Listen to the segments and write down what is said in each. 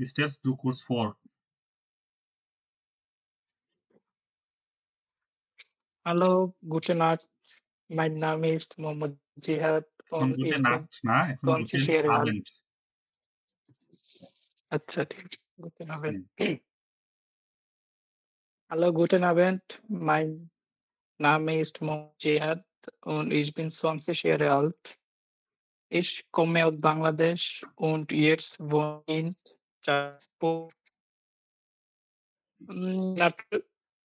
Stellst du kurz vor? Hallo, gute Nacht. Mein Name ist Mohammed Jihad এখন und gute ich bin Nacht না, এখন 20 guten Jahre alt. Abend। আচ্ছা ঠিক আছে। Guten Abend. Hmm, Hallo, guten Abend. Mein Name ist Mohammed Jihad und ich bin 20 Jahre alt. Ich komme aus Bangladesch und jetzt wohne in Jaipur.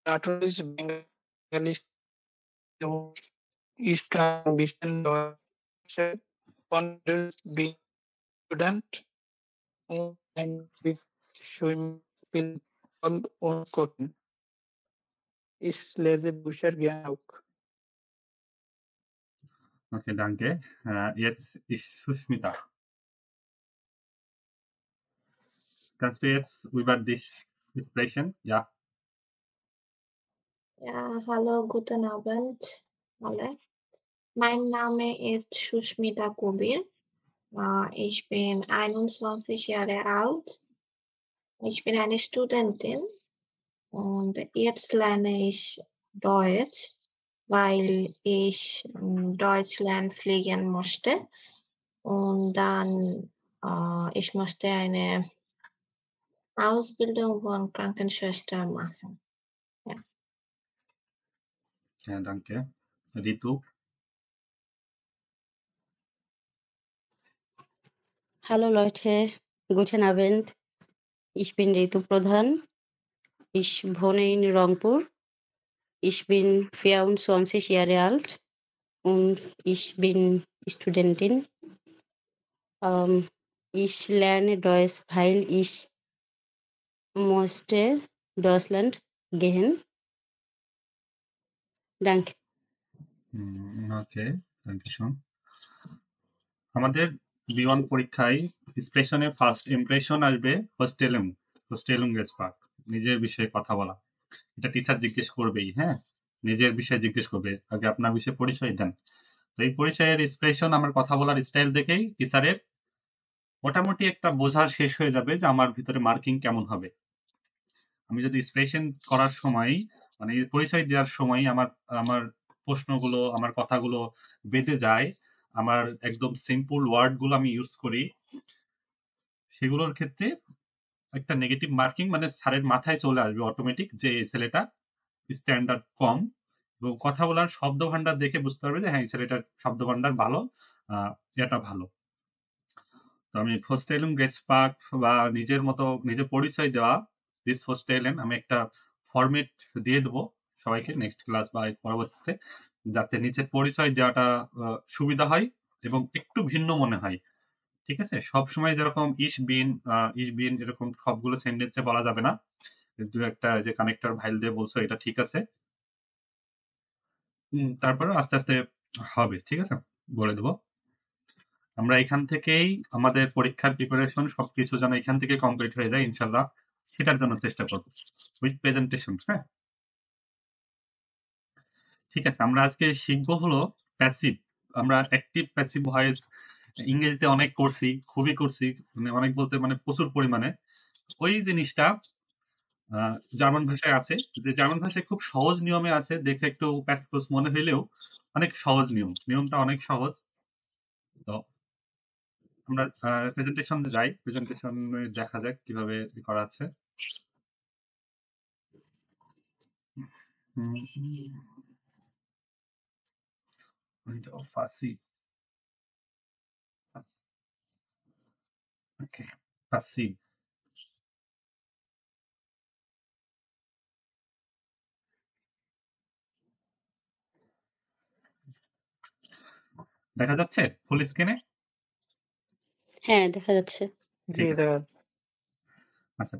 Natürlich Bengali und ich kann ein bisschen Deutsch von bin Student und ein Schwimmspiel und Kochen. Ich lese Bücher gerne auch. Okay, danke. Jetzt ich Sushmita. Kannst du jetzt über dich sprechen? Ja. Ja, hallo, guten Abend alle. Mein Name ist Shushmita Kubir. Ich bin 21 Jahre alt. Ich bin eine Studentin und jetzt lerne ich Deutsch, weil ich Deutschland fliegen musste. Und dann, ich musste eine Ausbildung von Krankenschwester machen. Ja. Ja, danke. Ritu? Hallo Leute, guten Abend. Ich bin Ritu Pradhan. Ich wohne in Rangpur. Ich bin 24 Jahre alt und ich bin Studentin. Ich lerne Deutsch, weil ich musste Deutschland gehen. Danke. Okay, dankeschön। আমাদের B1 পরীক্ষায় এক্সপ্রেশনে first impression আসবে হোস্টেলুম, হোস্টেলুম গেসপাক, নিজের বিষয়ে কথা বলা। এটা teacher জিজ্ঞেস করবেই, হ্যাঁ? নিজের বিষয়ে জিজ্ঞেস করবে। আগে আপনার বিষয়ে পরিচয় দেন। তো এই পরিচয়ের এক্সপ্রেশন আমার কথা বলার স্টাইল দেখেই টিচারের মোটামুটি একটা বোঝা শেষ হয়ে যাবে যে আমার ভিতরে মার্কিং কেমন হবে। আমি যদি এক্সপ্রেশন করার সময় মানে পরিচয় দেওয়ার সময় আমার আমার প্রশ্নগুলো, আমার কথাগুলো বেঁধে যায়, আমার একদম সিম্পল ওয়ার্ডগুলো আমি ইউজ করি, সেগুলোর ক্ষেত্রে একটা নেগেটিভ মার্কিং মানে স্যারের মাথায় চলে আসবে অটোমেটিক যে এই ছেলেটা স্ট্যান্ডার্ড কম, এবং কথা বলার শব্দভান্ডার দেখে বুঝতে পারবে যে হ্যাঁ, এই ছেলেটার শব্দভান্ডার ভালো, এটা ভালো। তো আমি হোস্টেলুম গেসপাক বা নিজের মতো নিজের পরিচয় দেওয়া দিস হোস্টেলেন আমি একটা ফরম্যাট দিয়ে দেবো সবাইকে নেক্সট ক্লাস বা এর পরবর্তীতে, যাতে নিচের পরিচয় দেওয়াটা সুবিধা হয় এবং একটু ভিন্ন মনে হয়। ঠিক আছে? সবসময় যেরকম ইস বিন এরকম সবগুলো সেন্টেন্সে বলা যাবে না। কিন্তু একটা যে কানেক্টর ভাইল দিয়ে বলছো এটা ঠিক আছে। তারপরে আস্তে, আস্তে হবে। ঠিক আছে? বলে দেবো। আমরা এখান থেকেই আমাদের পরীক্ষার প্রিপারেশন সবকিছু যেন এখান থেকে কমপ্লিট হয়ে যায় ইনশাআল্লাহ, সেটার জন্য চেষ্টা করব। উইথ প্রেজেন্টেশন, হ্যাঁ? ঠিক আছে, আমরা আজকে শিখবো হলো প্যাসিভ। আমরা অ্যাক্টিভ প্যাসিভ ভয়েস ইংরেজিতে অনেক করছি, খুবই করছি। মানে অনেক বলতে মানে প্রচুর পরিমাণে। ওই জিনিসটা জার্মান ভাষায় আছে। যে জার্মান ভাষায় খুব সহজ নিয়মে আছে। দেখে একটু প্যাসপোস মনে হইলেও অনেক সহজ নিয়ম। নিয়মটা অনেক সহজ। তো আমরা প্রেজেন্টেশন যাই। প্রেজেন্টেশন দেখা যাক কিভাবে করা আছে। Passiv. Okay, passiv. দেখা যাচ্ছে ফুল স্ক্রিনে? হ্যাঁ, দেখা যাচ্ছে। ঠিক জি আছে। দাদা। আচ্ছা,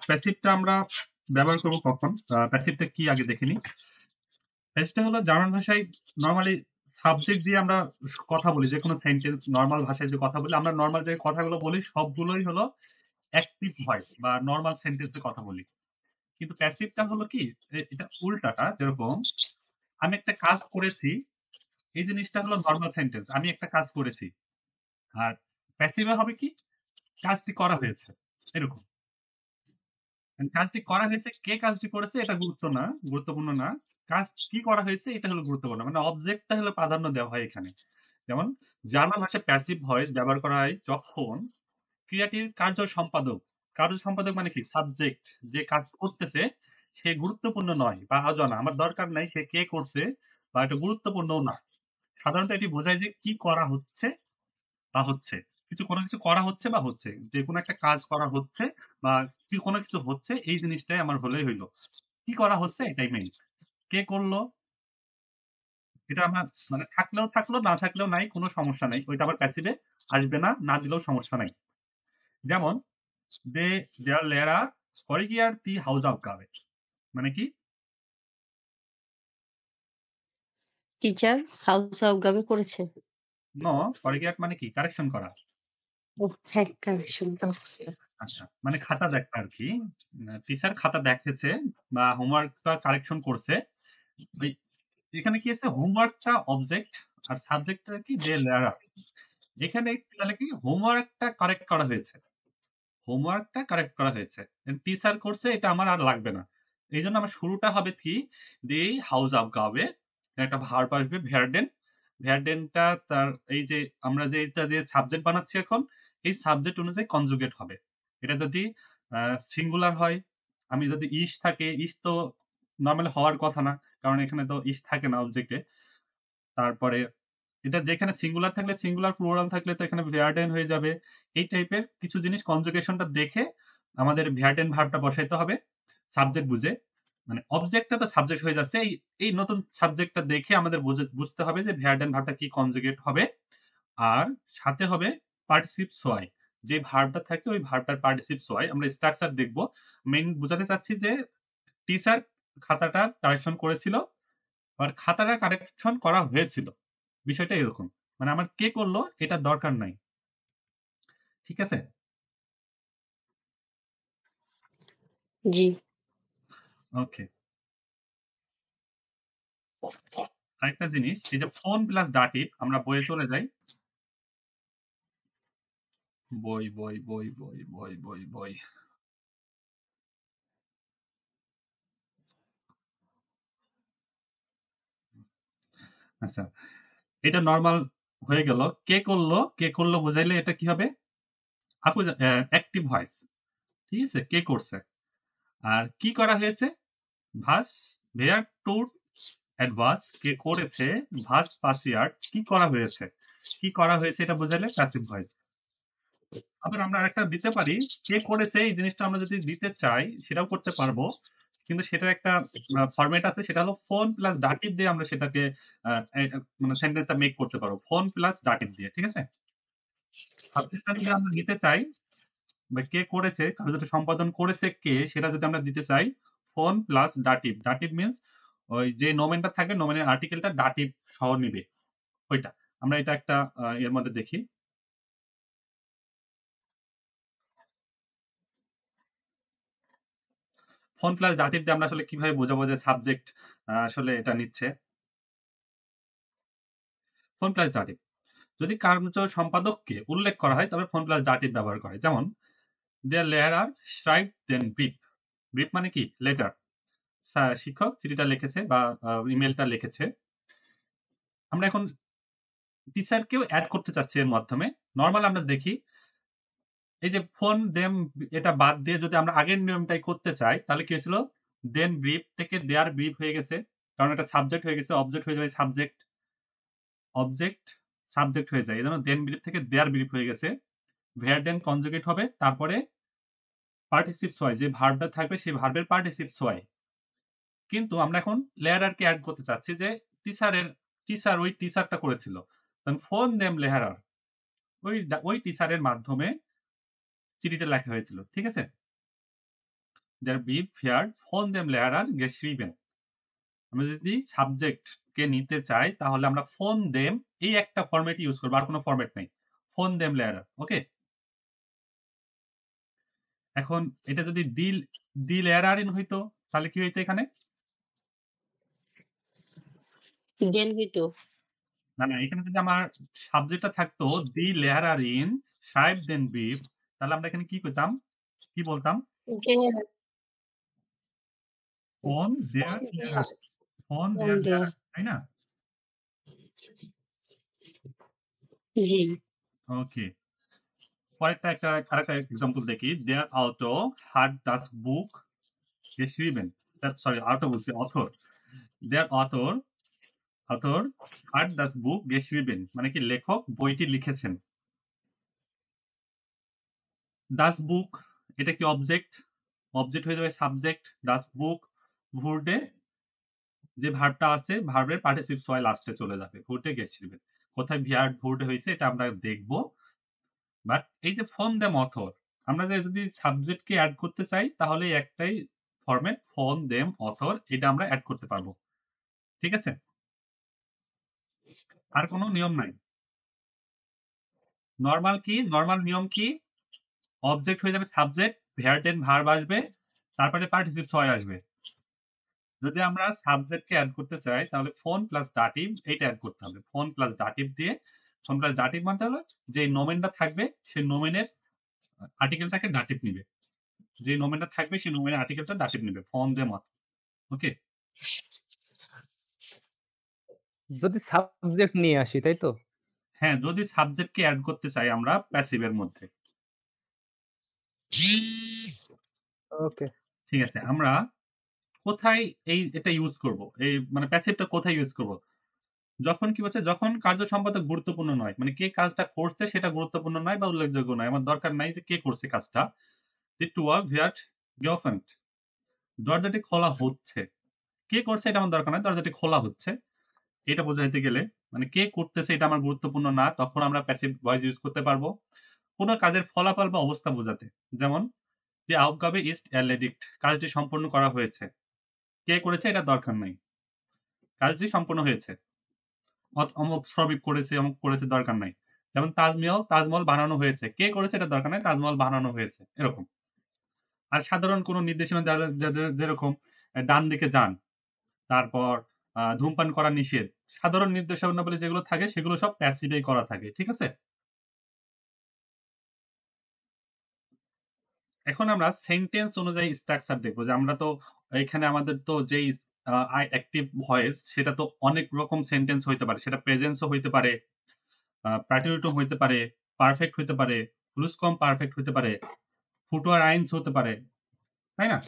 প্যাসিভটা আমরা ব্যবহার করব কখন? প্যাসিভটা কি আগে দেখে নিই। প্যাসিভটা হলো জার্মান ভাষায় নরমালি সাবজেক্ট দিয়ে আমরা কথা বলি। যেকোনো সেন্টেন্স নরমাল ভাষায় যে কথা বলি, আমরা নরমাল যে কথাগুলো বলি সবগুলোই হলো অ্যাক্টিভ ভয়েস বা নরমাল সেন্টেন্সে কথা বলি। কিন্তু প্যাসিভটা হলো কি এটা উল্টাটা, যেরকম আমি একটা কাজ করেছি, এই জিনিসটা হলো নরমাল সেন্টেন্স। আমি একটা কাজ করেছি। আর প্যাসিভে হবে কি কাজটি করা হয়েছে। এরকম। কাজটি করা হয়েছে, কে কাজটি করেছে এটা গুরুত্বপূর্ণ না। কাজ কি করা হয়েছে এটা হলো গুরুত্বপূর্ণ। মানে অবজেক্টটা হলো প্রাধান্য দেওয়া হয় এখানে। যেমন জার্মান ভাষায় প্যাসিভ ভয়েস ব্যবহার করা হয় যখন ক্রিয়াটির কার্য সম্পাদক মানে কি? সাবজেক্ট যে কাজ করতেছে সে গুরুত্বপূর্ণ নয় বা অজানা। আমার দরকার নাই সে কে করছে বা এটা গুরুত্বপূর্ণও না। সাধারণত এটি বোঝায় যে কি করা হচ্ছে বা হচ্ছে। কোনো কিছু করা হচ্ছে বা হচ্ছে। যেকোনো একটা কাজ করা হচ্ছে বা কোনো কিছু হচ্ছে এই জিনিসটাই আমার হলেই হইল। কি করা হচ্ছে এটাই মেইন। কে করল? এটা আমার মানে থাকলেও থাকলো, না থাকলেও নাই, কোনো সমস্যা নাই। ওইটা আবার প্যাসিভ এ আসবে না, না দিলেও সমস্যা নাই। যেমন der Lehrer korrigiert die Hausaufgabe মানে কি? টিচার হাউস-আউগাবে করেছে। No, korrigiert মানে কি? কারেকশন করা। ওহ হ্যাঁ, কারেকশন তো। আচ্ছা, মানে খাতা দেখা আরকি। টিচার খাতা দেখেছে বা হোমওয়ার্কটা কারেকশন করছে। ওই এখানে কি আছে? হোমওয়ার্কটা অবজেক্ট আর সাবজেক্টটা কি? der Lehrer এখানে তাহলে কি হোমওয়ার্কটা কারেক্ট করা হয়েছে। হোমওয়ার্কটা কারেক্ট করা হয়েছে। টিচার করছে এটা আমার আর লাগবে না। এইজন্য আমার শুরুটা হবে কি die Hausaufgabe একটা ভার্ব আসবে werden টা তার এই যে আমরা যে এটা দিয়ে সাবজেক্ট বানাচ্ছি এখন, এই সাবজেক্ট অনুযায়ী কনজুগেট হবে। এটা যদি সিঙ্গুলার হয়, আমি যদি ইস থাকে, ইস তো নরমালি হওয়ার কথা না। কারণ এখানে তো ইস থাকে না অবজেক্টে। তারপরে এটা যেখানে সিঙ্গুলার থাকলে সিঙ্গুলার, প্লুরাল থাকলে তো এখানে ভার্ডেন হয়ে যাবে। এই টাইপের কিছু জিনিস কনজুগেশনটা দেখে আমাদের ভার্ডেন ভার্বটা বসাইতে হবে সাবজেক্ট বুঝে। মানে অবজেক্টটা তো সাবজেক্ট হয়ে যাচ্ছে। এই নতুন সাবজেক্টটা দেখে আমাদের বুঝতে হবে যে ভার্ডেন ভার্বটা কি কনজুগেট হবে। আর সাথে হবে পার্টিসিপ সোয়াই। যে ভার্বটা থাকে ওই ভার্বটার পার্টিসিপ সোয়াই। আমরা স্ট্রাকচার দেখব। মেইন বুঝাতে চাচ্ছি যে টিচার খাতাটা কারেকশন করেছিল। আবার খাতাটা কারেকশন করা হয়েছিল। বিষয়টা এরকম। মানে আমার কে করলো এটার দরকার নাই। ঠিক আছে? জি। ওকে। আরেকটা জিনিস এই যে ফোন প্লাস ডাটিভ আমরা বইয়ে চলে যাই। বই। আচ্ছা। এটা নরমাল হয়ে গেল। কে করলো বুঝাইলে এটা কি হবে? Active voice. ঠিক আছে? কে করছে। আর কি করা হয়েছে? ভাস ভেয়ার টু অ্যাডভার্স কে করেছে ভাস পাসিয়ার কি করা হয়েছে? কি করা হয়েছে এটা বোঝাইলে প্যাসিভ ভয়েস। আবার আমরা আরেকটা দিতে পারি, কে করেছে এই জিনিসটা আমরা যদি দিতে চাই সেটাও করতে পারবো। কিন্তু সেটার একটা ফরমেট আছে সেটা হলো ফোন প্লাস ডাটিভ দিয়ে আমরা সেটাকে আ এ মানে সেন্টেন্সটা মেক করতে পারবো। ফোন প্লাস ডাটিভ দিয়ে। ঠিক আছে? সাবজেক্টটা যদি আমরা নিতে চাই বা কে করেছে, কার্যটা সম্পাদন করেছে কে সেটা যদি আমরা দিতে চাই phone plus dative. Dative means ওই যে নোমেনটা থাকবে নোমেনের আর্টিকেলটা ডাটিভ সহ নিবে। ওইটা। আমরা এটা একটা এর মধ্যে দেখি। ফোন প্লাস ডাটিভ দিয়ে আমরা আসলে কিভাবে বোঝাবো যে সাবজেক্ট আসলে এটা নিচ্ছে। Phone plus dative. যদি কার্য সম্পাদককে উল্লেখ করা হয় তবে ফোন প্লাস ডাটিভ ব্যবহার করে। যেমন দেয়ার লেয়ারার schreibt den Brief ব্রিফ মানে কি? লেটার। শিক্ষক চিঠিটা লিখেছে বা ইমেইলটা লিখেছে। আমরা এখন টিচারকেও এড করতে চাচ্ছি এর মাধ্যমে। নরমাল আমরা দেখি এই যে ফোন দেম এটা বাদ দিয়ে যদি আমরা আগের নিয়মটাই করতে চাই তাহলে কি হয়েছিল? দেন ব্রিফ থেকে দেয়ার ব্রিফ হয়ে গেছে। কারণ এটা সাবজেক্ট হয়ে গেছে। অবজেক্ট হয়ে যাবে সাবজেক্ট। অবজেক্ট সাবজেক্ট হয়ে যায়। এজন্য দেন ব্রিফ থেকে দেয়ার ব্রিফ হয়ে গেছে। ভেয়ার কনজুগেট হবে। তারপরে পার্টিসিপ সোয়াই যে ভার্বটা থাকবে সেই ভার্বের পার্টিসিপ সোয়াই। কিন্তু আমরা এখন লেয়ারারকে এড করতে চাচ্ছি যে টিচার ওই টিচারটা করেছিল। তখন ফোন দেম লেহারার ওই টিচারের মাধ্যমে চিঠিটা লেখা হয়েছিল। ঠিক আছে? Der Brief wird von dem Lehrer geschrieben আমরা যদি সাবজেক্ট কে নিতে চাই তাহলে আমরা ফোন দেম এই একটা ফরম্যাট ইউজ করব। আর কোন ফরম্যাট নাই। ফোন দেম লেয়ারার। ওকে? এখন এটা যদি দি লেয়ারারিন হইতো তাহলে কি হইতো এখানে? দেন হইতো। না, এখানে যদি আমার সাবজেক্টটা থাকতো দি লেয়ারারিন schreibt den Brief তাহলে আমরা এখানে কি কইতাম? কি বলতাম? There. ফোন দেয়ার ফোন দেয়ার দেয়ার তাই না? জি ওকে, আরেকটা এক্সাম্পল দেখি। দেয়ার অটো হার্ড দাস বুক geschrieben, সরি অটো বলছি, অথর। দেয়ার অথর হার্ড দাস বুক geschrieben মানে কি লেখক বইটি লিখেছেন। দাস বুক এটা কি অবজেক্ট? অবজেক্ট হয়ে যাবে সাবজেক্ট। দাস বুক ভুর্ডে যে ভার্বটা আছে ভার্বের পার্টিসিপল হয় লাস্টে চলে যাবে, ভুর্ডে geschrieben। কোথায় ভিয়ার্ড ভুর্ডে হয়েছে এটা আমরা দেখব। বাট এই যে ফোন দেম অথর, আমরা যদি সাবজেক্টকে অ্যাড করতে চাই তাহলে একটাই ফরম্যাট, ফোন দেম অথর, এটা আমরা অ্যাড করতে পারবো। ঠিক আছে, আর কোনো নিয়ম নাই। নর্মাল নিয়ম কি? অবজেক্ট হয়ে যাবে সাবজেক্ট, ভার্ব দেন ভার্ব আসবে, তারপরে পার্টিসিপল হয় আসবে। যদি আমরা সাবজেক্টকে অ্যাড করতে চাই তাহলে ফোন প্লাস ডাটিভ এইটা অ্যাড করতে হবে। ফোন প্লাস ডাটিভ দিয়ে, ফোন প্লাস ডাটিভ মানতে হলো যে নোমেনটা থাকবে সেই নোমেনের আর্টিকেলটাকে ডাটিভ নিবে, যে নোমেনটা থাকবে সেই নোমেনের আর্টিকেলটা ডাটিভ নিবে, ফোন দেম অথর। ওকে, যদি সাবজেক্ট নিয়ে আসি তাই তো? হ্যাঁ, যদি সাবজেক্টকে অ্যাড করতে চাই আমরা প্যাসিভের মধ্যে। ওকে। ঠিক আছে, আমরা কোথায় এটা ইউজ করব? এই মানে প্যাসিভটা কোথায় ইউজ করব? যখন কি হচ্ছে, যখন কার্য সম্পাদক গুরুত্বপূর্ণ নয়, মানে কে কাজটা করছে সেটা গুরুত্বপূর্ণ নয় বা উল্লেখযোগ্য নয়, আমার দরকার নাই যে কে করছে কাজটা। Die Tür wird geöffnet, দরজাটি খোলা হচ্ছে। কে করছে এটা আমার দরকার নাই, দরজাটি খোলা হচ্ছে। এটা বোঝাইতে গেলে মানে কে করতেছে এটা আমার গুরুত্বপূর্ণ না, তখন আমরা প্যাসিভ ভয়েস ইউজ করতে পারবো। কোন কাজের ফলাফল বা অবস্থা বোঝাতে, যেমন Die Aufgabe ist erledigt, কাজটি সম্পন্ন করা হয়েছে। কে করেছে এটা দরকার নাই, কাজটি সম্পন্ন হয়েছে। অমুক শ্রমিক করেছে, অমুক করেছে, দরকার নাই। যেমন তাজমহল বানানো হয়েছে, কে করেছে এটা দরকার নাই, তাজমহল বানানো হয়েছে, এরকম। আর সাধারণ কোনো নির্দেশনা যেরকম ডান দিকে যান, তারপর ধূমপান করা নিষেধ, সাধারণ নির্দেশনাবলী যেগুলো থাকে সেগুলো সব প্যাসিভেই করা থাকে। ঠিক আছে, এখন আমরা সেন্টেন্স অনুযায়ী স্ট্রাকচার দেখবো। যে আমরা তো এখানে আমাদের তো যেই অ্যাক্টিভ ভয়েস সেটা তো অনেক রকম সেন্টেন্স হইতে পারে, সেটা প্রেজেন্সও হইতে পারে, প্রাটিউটম হইতে পারে, পারফেক্ট হইতে পারে, প্লুসকম পারফেক্ট হইতে পারে, ফুটওয়ার আইনস হতে পারে, তাই না?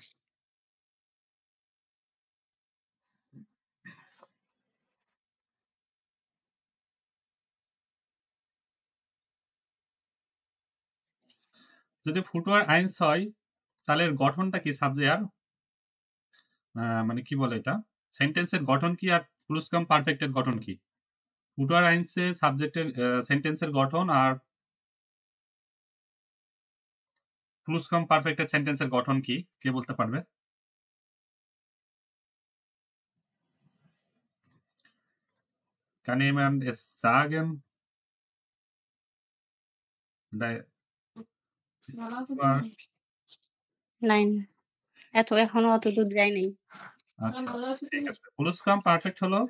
যদি ফুটওয়ার আইনস হয় তাহলে এর গঠনটা কি? সাবজেক্ট মানে কি বলে এটা, সেন্টেন্সের গঠন কি আর প্লুসকম পারফেক্টের গঠন কি? ফুটওয়ার আইনসে সাবজেক্টের সেন্টেন্সের গঠন আর প্লুসকম পারফেক্টের সেন্টেন্সের গঠন কি, কে বলতে পারবে? Kann jemand es sagen? Nine এখনো অত দূর যাই নাই। আচ্ছা, ঠিক আছে। প্লুসকম পারফেক্ট হলো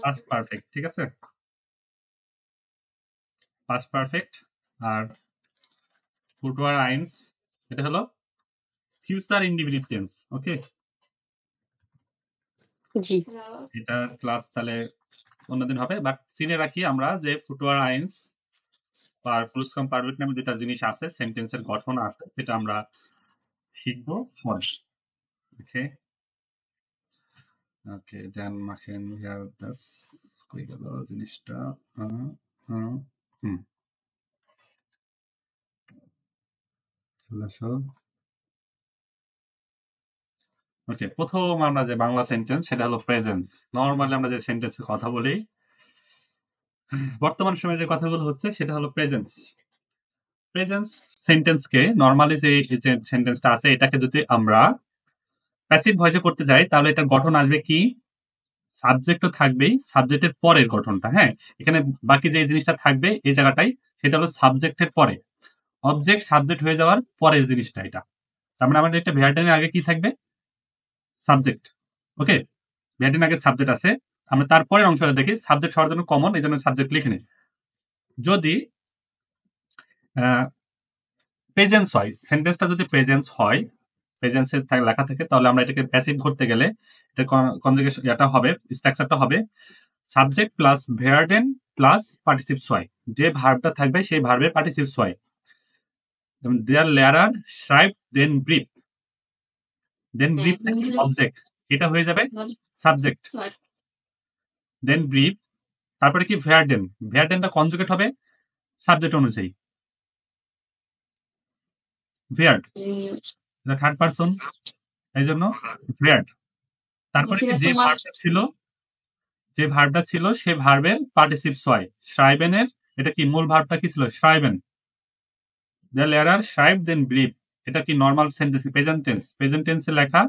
পাস্ট পারফেক্ট। ঠিক আছে, পাস্ট পারফেক্ট। আর ফুটওয়ার আইনস এটা হলো ফিউচার ইনডিফিনিট টেন্স। ওকে, জি এটা ক্লাস তাহলে অন্যদিন হবে, বাট চিনে রাখি আমরা যে ফুটওয়ার আইনস আর প্লুসকম পারফেক্ট নামে দুটা জিনিস আছে, সেন্টেন্সের গঠন আছে, সেটা আমরা শিখবো পরে। ওকে ওকে, দেন machen wir das, কই গেল জিনিসটা? চলে আসো। ওকে, প্রথম আমরা যে বাংলা সেন্টেন্স সেটা হলো প্রেজেন্স। নরমালি আমরা যে সেন্টেন্সের কথা বলি, বর্তমান সময়ে যে কথাগুলো হচ্ছে সেটা হলো প্রেজেন্স। প্রেজেন্স সেন্টেন্সকে নরমালি যে সেন্টেন্সটা আছে এটাকে যদি আমরা প্যাসিভ ভয়েসে করতে যাই তাহলে এটা গঠন আসবে কি? সাবজেক্টও থাকবেই, সাবজেক্টের পরের গঠনটা। হ্যাঁ, এখানে বাকি যে জিনিসটা থাকবে এই জায়গাটাই, সেটা হলো সাবজেক্টের পরে, অবজেক্ট সাবজেক্ট হয়ে যাওয়ার পরের জিনিসটা এটা। তার মানে আমাদের একটা ভ্যারটেনের আগে কি থাকবে? সাবজেক্ট। ওকে, ভ্যারটেন আগে সাবজেক্ট আছে, আমরা তারপরের অংশটা দেখি। সাবজেক্ট হওয়ার জন্য কমন, এই জন্য সাবজেক্ট লিখে নিই। যদি প্রেজেন্স হয়, সেন্টেন্সটা যদি প্রেজেন্স হয়, প্রেজেন্সে লেখা থাকে, তাহলে আমরা এটাকে প্যাসিভ করতে গেলে এটা কনজুগেশন এটা হবে, স্ট্রাকচারটা হবে সাবজেক্ট প্লাস ভার্ব প্লাস পার্টিসিপ সোয়াই। যে ভার্বটা থাকবে সেই ভার্বের পার্টিসিপ সোয়াই। দেয়ার লেয়ারার শ্রাইব দেন ব্রিফ, দেন ব্রিফ অবজেক্ট, এটা হয়ে যাবে সাবজেক্ট। দেন ব্রিফ, তারপরে কি ভার্ডেন, ভার্ডেনটা কনজুগেট হবে সাবজেক্ট অনুযায়ী। ভার্ড এটা থার্ড পারসন, এই জন্য ভার্ড। তারপরে কি যে ভার্বটা ছিল সে ভার্বের পার্টিসিপ সোয়াই। শ্রাইবেনের এটা কি মূল ভার্বটা কি ছিল? শ্রাইবেন। দ্য লেয়ারার শ্রাইব দেন ব্রিফ, এটা কি normal sentence, present tense, present টেন্সে লেখা।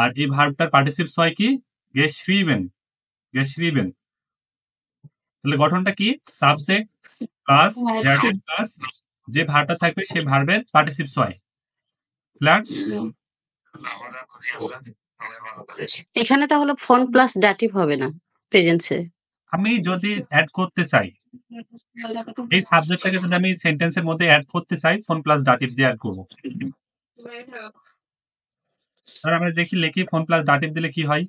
আর এই ভার্বটার পার্টিসিপ সোয়াই কি? গেশ্রিবেন, গেশ্রিবেন। তাহলে গঠনটা কি? সাবজেক্ট প্লাস ভার্ব প্লাস যে ভার্বটা থাকবে সেই ভার্বের পার্টিসিপ সোয়াই। ক্লিয়ার? এখানে তাহলে ফোন প্লাস ডাটিভ হবে না প্রেজেন্সে। আমি যদি অ্যাড করতে চাই এই সাবজেক্টটাকে, যদি আমি সেন্টেন্সের মধ্যে অ্যাড করতে চাই, ফোন প্লাস ডাটিভ দিয়ে অ্যাড করব। তাহলে আমরা দেখি লিখি ফোন প্লাস ডাটিভ দিলে কি হয়।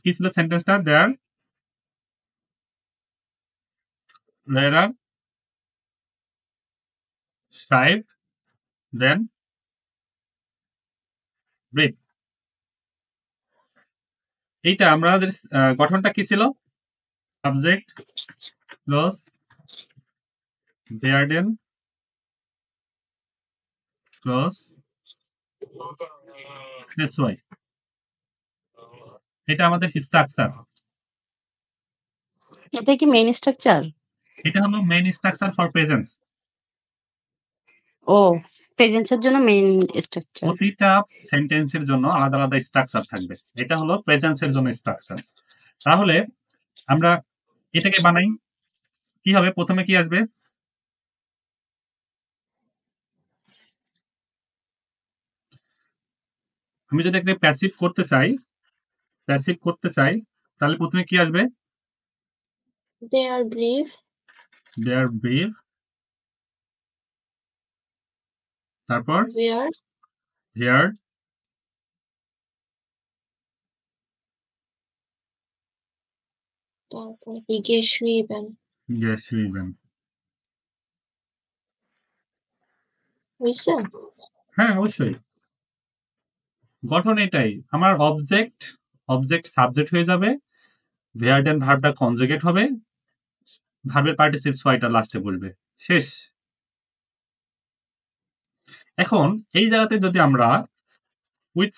কি ছিল সেন্টেন্সটা? দেয়ার লেয়ারার শ্রাইব দেন ব্রিফ। এইটা আমাদের গঠনটা কি ছিল? সাবজেক্ট প্লাস ভার্ব প্লাস সোয়াই। এটা আমাদের স্ট্রাকচার। এটা কি মেইন স্ট্রাকচার? এটা হলো মেইন স্ট্রাকচার ফর প্রেজেন্স। ও, প্রেজেন্সের জন্য মেইন স্ট্রাকচার। প্রতিটা সেন্টেন্সের জন্য আলাদা আলাদা স্ট্রাকচার থাকবে। এটা হলো প্রেজেন্সের জন্য স্ট্রাকচার। তাহলে আমরা এটাকে বানাই, কি হবে? প্রথমে কি আসবে? আমি যদি একটা প্যাসিভ করতে চাই, তাহলে প্রথমে কি আসবে? Their brief, দেয়ার ব্রিফ, তারপর where, হিয়ার, তারপর geschrieben. গেশ্রিবেন। হইছে? হ্যাঁ, অবশ্যই। গঠন এটাই। আমার অবজেক্ট সাবজেক্ট হয়ে যাবে, ভার্ব এন্ড ভার্বটা কনজুগেট হবে, ভার্বের পার্টিসিপ সোয়াইটা লাস্টে বসবে, শেষ। এখন এই জায়গাতে যদি আমরা উইথ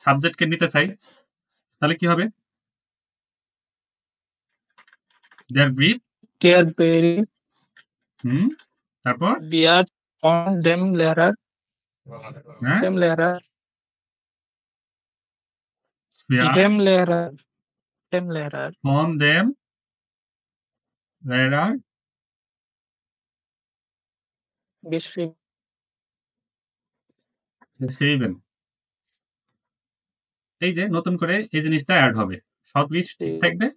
সাবজেক্টকে নিতে চাই, তাহলে কি হবে? দেয়ার ব্রিফ, Their very তারপর beard on them ladder, হ্যাঁ them ladder, fear them ladder, them ladder. on them later geschrieben। এই যে নতুন করে এই জিনিসটা অ্যাড হবে, সব কিছু ঠিক থাকবে,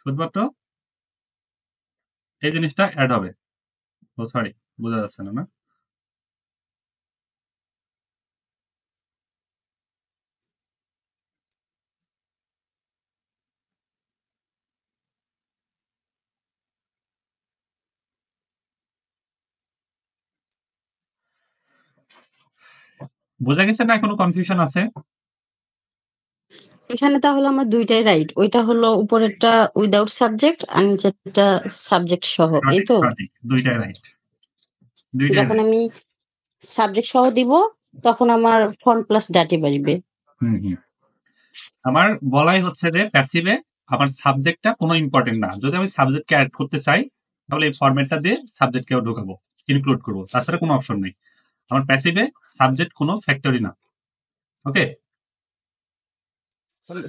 শুধুমাত্র এই জিনিসটা অ্যাড হবে। ও সরি, বোঝা যাচ্ছে না। বোঝা গেছে না? কোনো কনফিউশন আছে? এখানে তাহলে আমার দুইটাই রাইট। ওইটা হলো উপরেরটা উইদাউট সাবজেক্ট আর নিচেরটা সাবজেক্ট সহ, এই তো? সঠিক, দুইটাই রাইট। যখন আমি সাবজেক্ট সহ দিব তখন আমার ফোন প্লাস ডাটিভ আসবে। আমার বলাই হচ্ছে যে প্যাসিভে আমার সাবজেক্টটা কোনো ইম্পর্টেন্ট না। যদি আমি সাবজেক্টকে অ্যাড করতে চাই, তাহলে এই ফরম্যাটটা দিয়ে সাবজেক্টকেও ঢোকাবো, ইনক্লুড করবো, তাছাড়া কোনো অপশন নেই। আমার প্যাসিভে সাবজেক্ট কোনো ফ্যাক্টরি না। ওকে,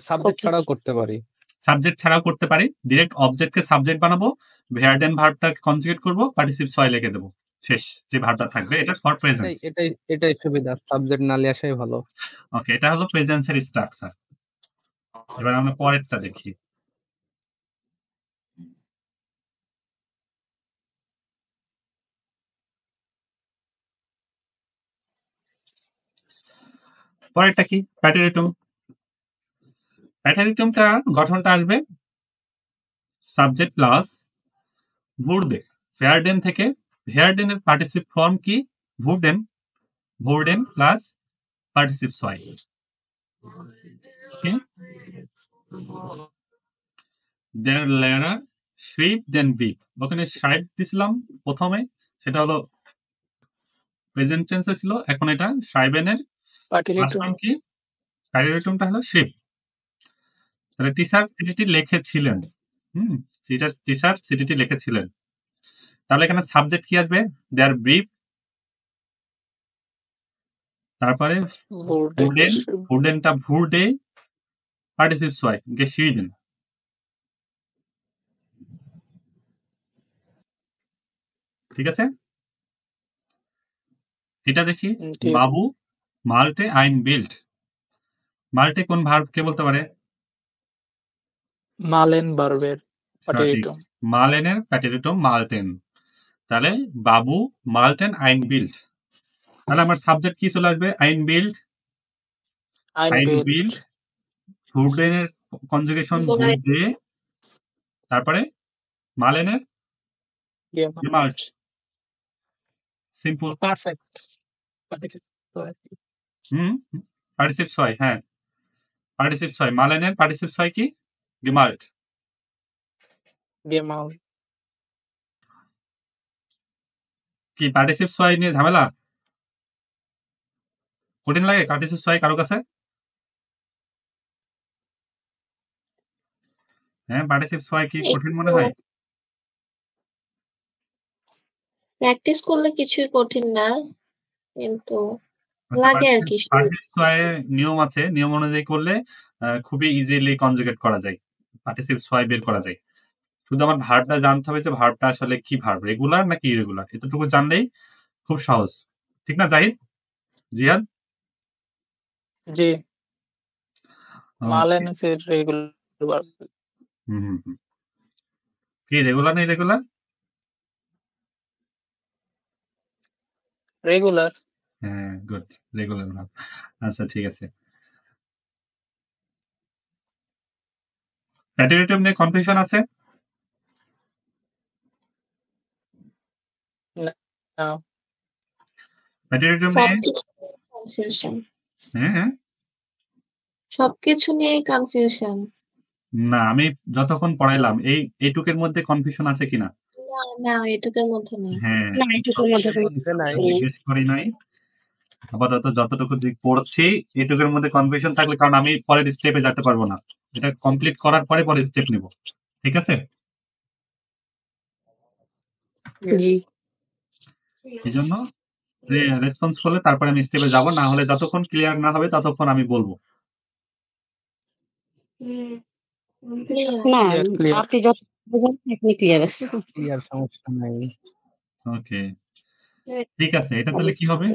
সাবজেক্ট ছাড়াও করতে পারি। সাবজেক্ট ছাড়াও করতে পারি। ডিরেক্ট অবজেক্টকে সাবজেক্ট বানাবো, ভার্ব এন্ড ভার্বটাকে কনজুগেট করবো, পার্টিসিপ সোয়াই লিখে দেবো, শেষ যে ভার্বটা থাকবে এটা ফর এটাই প্রেজেন্স। এটাই এটাই সুবিধা। সাবজেক্ট না নিয়ে আসাই ভালো। ওকে, এটা হলো প্রেজেন্সের স্ট্রাকচার। এবার আমরা পরেরটা দেখি। পরেরটা কি? প্যাটেরিটুম। প্যাটেরিটুমটা গঠনটা আসবে সাবজেক্ট প্লাস ভুরদে। ফেয়ারডেন থেকে হেয়ারডেনের পার্টিসিপ ফর্ম কি? ভুরডেন। ভুরডেন প্লাস পার্টিসিপ সয়। ওকে, দেয়ার লেয়ারার শ্রিপ দেন বিপ। ওখানে শ্রাইপ দিছিলাম প্রথমে, সেটা হলো প্রেজেন্ট টেন্সে ছিল। এখন এটা শ্রাইবেনের পার্টিলিটুম ফার্স্ট ফর্ম কি? প্যাটেরিটুমটা হলো শ্রিপ। তাহলে টিচার চিঠিটি লিখেছিলেন। টিচার চিঠিটি লিখেছিলেন। তাহলে এখানে সাবজেক্ট কি আসবে? দেয়ার ব্রিফ, তারপরে ভোল্ডে ভুরডেন, ভুরডেনটা ভুরডে, পার্টিসিপ সয় geschrieben। ঠিক আছে, এটা দেখি। ঠিক বাবু মাল্টে আইন বিল্ড। মাল্টে কোন ভার্ব কে বলতে পারে? মালেন ভার্বের সঠিক, পার্টিলিটুম মালেনের প্যাটেরিটুম মাল্টেন। তাহলে বাবু মাল্টেন আইন বিল্ড। তাহলে আমার সাবজেক্ট কি চলে আসবে? আইন বিল্ড, আইন আইনবিল্ড বিল্ড, ভুরডেনের কনজুগেশন ভুরডে, তারপরে মালেনের gemacht। সিম্পল। পারফেক্ট পার্টিসিপ সয়, হ্যাঁ পার্টিসিপ সয়। মালেনের পার্টিসিপ সয় কি? gemacht। gemacht কি পার্টিসিপ সয় নিয়ে ঝামেলা? কঠিন লাগে পার্টিসিপ সয় কারো কাছে? হ্যাঁ, পার্টিসিপ সয় কি কঠিন মনে হয়? প্র্যাকটিস করলে কিছুই কঠিন না, কিন্তু লাগে আর কি। পার্টিসিপ সয় নিয়ম আছে, নিয়ম অনুযায়ী করলে খুবই ইজিলি কনজুগেট করা যায়, পার্টিসিপ সয় বের করা যায়। শুধু আমার ভার্বটা জানতে হবে যে ভার্বটা আসলে কি ভার্ব, রেগুলার নাকি ইরেগুলার, এতটুকু জানলেই খুব সহজ। ঠিক না জাহিদ? জিহাদ? জি Okay. মালেন ফির রেগুলার কি রেগুলার না ইরেগুলার? রেগুলার হ্যাঁ, গুড, রেগুলার ভার্ব। আচ্ছা ঠিক আছে। প্যাটেরিটুম নিয়ে কনফিউশন আছে? না প্যাটেরিটুম নিয়ে কনফিউশন, হ্যাঁ সবকিছু নিয়ে কনফিউশন। না, আমি যতক্ষণ পড়াইলাম এইটুকের মধ্যে কনফিউশন আছে কিনা? না এটুকুর মধ্যে নেই। হ্যাঁ, না, এটুকুর মধ্যে নাই। জিজ্ঞেস করি নাই। আপাতত যতটুকু পড়ছি এটুকুর মধ্যে কনফিউশন থাকলে, কারণ আমি পরের স্টেপে যেতে পারবো না, এটা কমপ্লিট করার পরে পরের স্টেপ নিব। ঠিক আছে, জি এই জন্য রেসপন্স করলে তারপরে আমি স্টেপে যাব, না হলে যতক্ষণ ক্লিয়ার না হবে ততক্ষণ আমি বলবো। না, clear আপনি যত বোঝেন আপনি ক্লিয়ার আছে। কি আর সমস্যা নাই। ওকে, ঠিক আছে, এটা তাহলে কি হবে?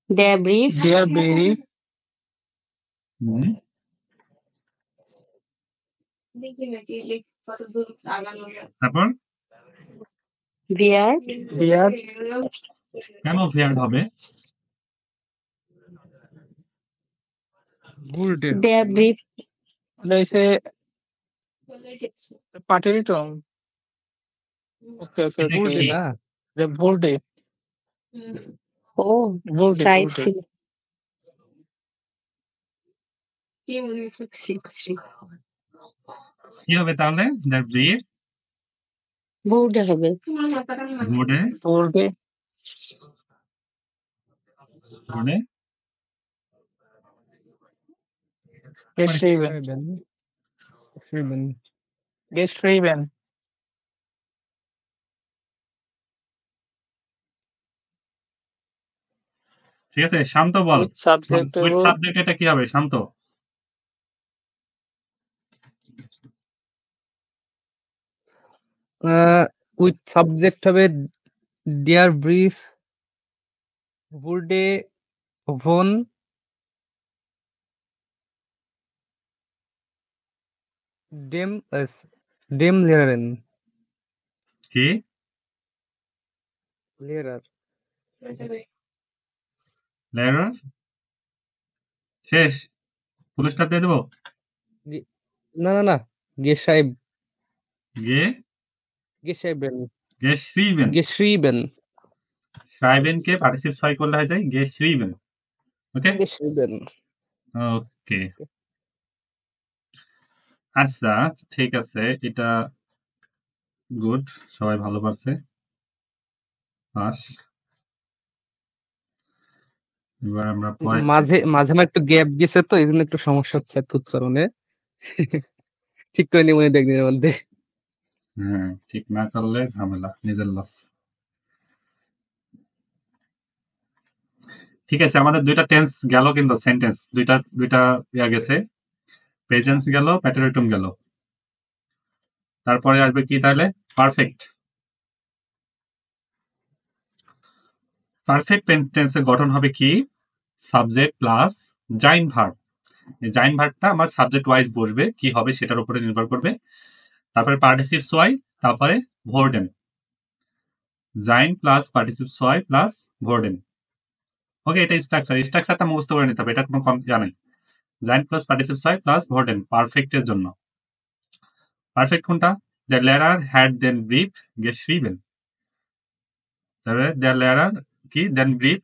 Their brief, they are very হুম, তারপর their they are কেন ফেয়ার্ড হবে? ভুলটে their brief they say পার্টিলিটুম ওকে ওকে এটা ভুলটে কি? না যে ভোল্ডে oh ভোল্ডে right ভোল্ডে six কি হবে তাহলে? দ্যাট ব্রিফ board হবে বোর্ডে ভোল্ডে বোর্ডে geschrieben Geschrieben. geschrieben ঠিক আছে, শান্ত বল। with subject with table subject এটা কি হবে? শান্ত। উইথ সাবজেক্ট হবে ডিয়ার ব্রিফ wurde von dem Lehrerin. কি Lehrer. লেয়ার শেষ ফুল স্টপ দিয়ে দেবো Ge- না geschrieben গে geschrieben geschrieben geschrieben schreiben কে পার্টিসিপ ছয় করলে হয়ে যায় geschrieben ওকে geschrieben ওকে আচ্ছা ঠিক আছে এটা গুড সবাই ভালো পারছে পাস এবার আমরা পয়েন্ট মাঝে আমার একটু গ্যাপ গেছে তো এই জন্য একটু সমস্যা হচ্ছে একটু উচ্চারণে ঠিক করে নিব একদিনের মধ্যে হ্যাঁ ঠিক না করলে ঝামেলা নিজের লস ঠিক আছে আমাদের দুইটা টেন্স গেল কিন্তু সেন্টেন্স দুইটা ইয়া গেছে প্রেজেন্স গেল প্যাটারেটুম গেল তারপরে আসবে কি তাহলে পারফেক্ট পারফেক্ট টেন্সের গঠন হবে কি subject plus Zain verb Zain ভার্বটা আমার সাবজেক্ট ওয়াইজ বসবে কি হবে সেটার উপরে নির্ভর করবে তারপরে পার্টিসিপ সোয়াই তারপরে ভোর্ডেন জাইন প্লাস পার্টিসিপ সোয়াই প্লাস ভোর্ডেন ওকে এটা স্ট্রাকচারটা মুখস্থ করে নিতে হবে এটা কোনো ইয়া নাই জাইন প্লাস পার্টিসিপ সোয়াই প্লাস ভোর্ডেন পারফেক্টের জন্য পারফেক্ট কোনটা দ্য লেয়ারার হ্যাড দেন ব্রিফ geschrieben তারপরে দ্য লেয়ারার কি দেন ব্রিফ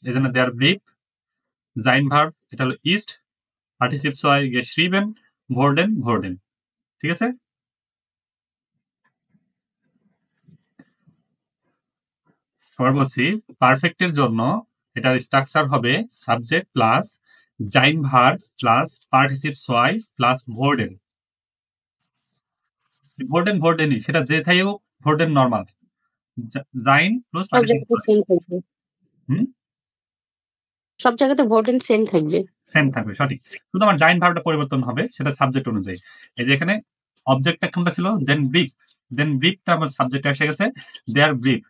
এই জন্য দেয়ার ব্রিফ জাইন ভার্ব এটা হলো ইস্ট পার্টিসিপ সোয়াই geschrieben ভোর্ডেন ঠিক আছে আবার বলছি পারফেক্টের জন্য এটার স্ট্রাকচার হবে subject plus Zain verb plus পার্টিসিপ সোয়াই প্লাস ভোর্ডেনই সেটা যে থাই হোক ভোর্ডেন নরমাল জাইন প্লাস সব পার্টিসিপ জায়গাতে সেম থাকবে হুম সব জায়গাতে ভোটেন সেম থাকবে সেম থাকবে সঠিক শুধু আমার জাইন ভার্বটা পরিবর্তন হবে সেটা সাবজেক্ট অনুযায়ী এই যে এখানে অবজেক্টটা কোনটা ছিল দেন ব্রিফটা আমার সাবজেক্টে এসে গেছে দেয়ার ব্রিফ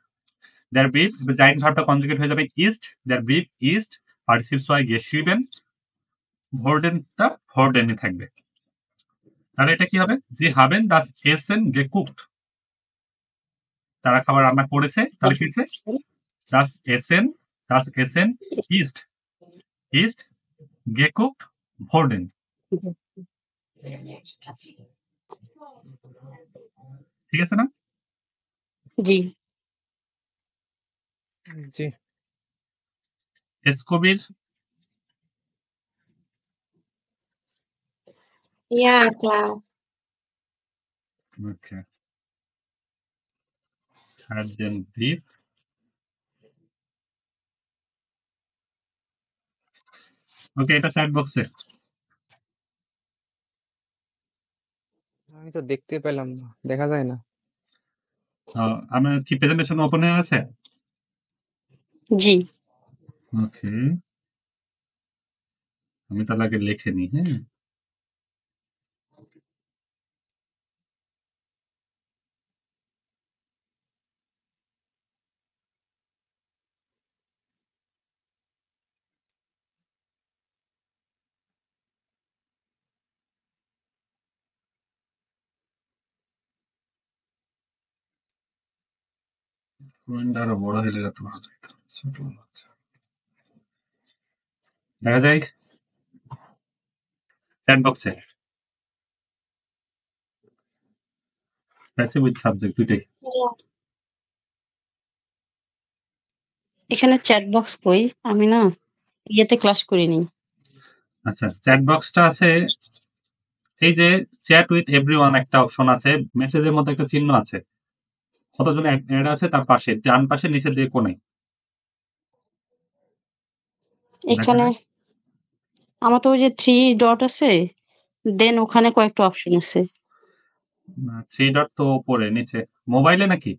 জাইন ভার্বটা কনজুগেট হয়ে যাবে ইস্ট দেয়ার ব্রিফ ইস্ট পার্টিসিপ সোয়াই geschrieben ভোর্ডেনটা ভোর্ডেনই থাকবে তাহলে এটা কি হবে জি হাবেন দাস এসেন গেকুকড তারা খাবার রান্না করেছে তাহলে কি হচ্ছে দাস এসেন ইস্ট গেকুকড ভোর্ডেন ঠিক আছে না জি জি এসকবির Ja, klar. Okay. Had them brief. ওকে এটা চ্যাট বক্সে আমি তো দেখতে পেলাম না দেখা যায় না আমার কি প্রেজেন্টেশন ওপেন হয়ে আছে জি ওকে আমি তাহলে আগে লিখে নিই হ্যাঁ আরো বড় হয়ে গেল দেখা যায় চ্যাট বক্সে প্যাসিভ উইথ সাবজেক্ট দুইটাই Ja. এখানে চ্যাট বক্স কই আমি না ইয়েতে ক্লাস করিনি আচ্ছা চ্যাট বক্সটা আছে এই যে চ্যাট উইথ এভরিওয়ান একটা অপশন আছে মেসেজের মধ্যে একটা চিহ্ন আছে কতজন অ্যাড আছে তার পাশে ডান পাশে নিচে দিয়ে কোণে এখানে আমার তো ওই যে 3 ডট আছে দেন ওখানে কয়েকটা অপশন আছে 3 ডট তো উপরে নিচে মোবাইলে নাকি